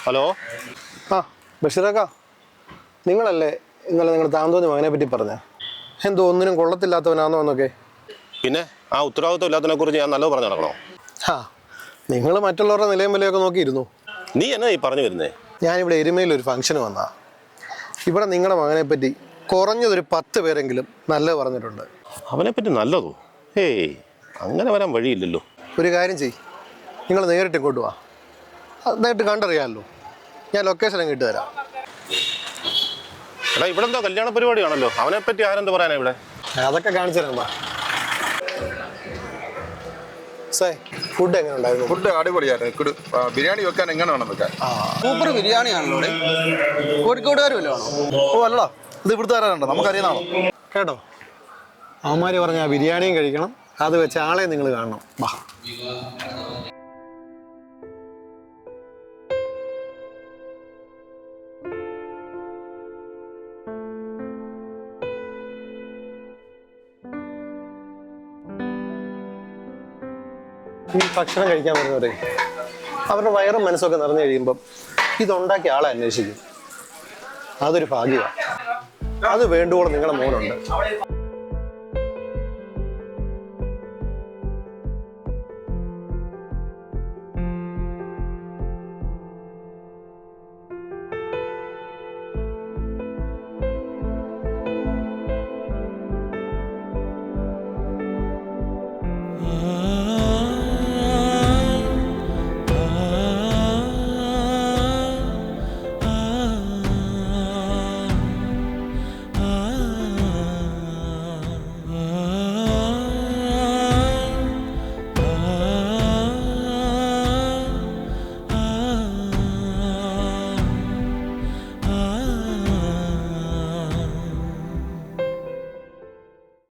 Hello. ആ ബഷീറക്ക, നിങ്ങളല്ലേ ഇന്നലെ നിങ്ങളുടെ താന്തോന്നി മകനെ പറ്റി പറഞ്ഞ എന്തോ ഒന്നിനും കൊള്ളത്തില്ലാത്തവനാണോ എന്നൊക്കെ? പിന്നെ ആ ഉത്തരവാദിത്വം ഇല്ലാത്തതിനെ കുറിച്ച് ഞാൻ നല്ലത് പറഞ്ഞു നടക്കണോ? ആ നിങ്ങൾ മറ്റുള്ളവരുടെ നിലയും വിലയൊക്കെ നോക്കിയിരുന്നു. നീ എന്നാ ഈ പറഞ്ഞു വരുന്നേ? ഞാനിവിടെ എരുമയിലൊരു ഫംഗ്ഷന് വന്നാ. ഇവിടെ നിങ്ങളുടെ മകനെ പറ്റി കുറഞ്ഞതൊരു 10 പേരെങ്കിലും നല്ലത് പറഞ്ഞിട്ടുണ്ട്. അവനെ പറ്റി നല്ലതോ? ഏയ്, അങ്ങനെ വരാൻ വഴിയില്ലല്ലോ. ഒരു കാര്യം ചെയ്യ്, നിങ്ങൾ നേരിട്ട് ഇങ്ങോട്ട് വാ, നേരിട്ട് കണ്ടറിയാമല്ലോ. ഞാൻ ലൊക്കേഷൻ അങ്ങ് ഇട്ട് തരാം. എടാ, ഇവിടെ എന്തോ കല്യാണ പരിപാടിയാണല്ലോ, അവനെ പറ്റി ആരെന്ത് പറയാനാ ഇവിടെ? അതൊക്കെ കാണിച്ചു തരാം. ഫുഡ് എങ്ങനെ ഉണ്ടായിരുന്നു? ഫുഡ് അടിപൊളിയായിരുന്നു. ബിരിയാണി വെക്കാൻ എങ്ങനെ വേണം വെക്കാൻ? സൂപ്പർ ബിരിയാണിയാണല്ലോ ഇവിടെ. കോഴിക്കോടുകാർ വല്ലതും ആണോ? ഓ അല്ല, ഇത് ഇവിടുത്തെ ആരാണ്ടോ നമുക്കറിയുന്നതാണോ? കേട്ടോ, അവന്മാര് പറഞ്ഞ ബിരിയാണിയും കഴിക്കണം, അത് വെച്ച് ആളെ നിങ്ങൾ കാണണം. ബാ. ഈ ഭക്ഷണം കഴിക്കാൻ വരുന്നവരെ അവരുടെ വയറും മനസ്സൊക്കെ നിറഞ്ഞു കഴിയുമ്പം ഇതുണ്ടാക്കിയ ആളെ അന്വേഷിക്കും. അതൊരു ഭാഗ്യമാണ്. അത് വേണ്ടുവോളം നിങ്ങളുടെ മോനുണ്ട്.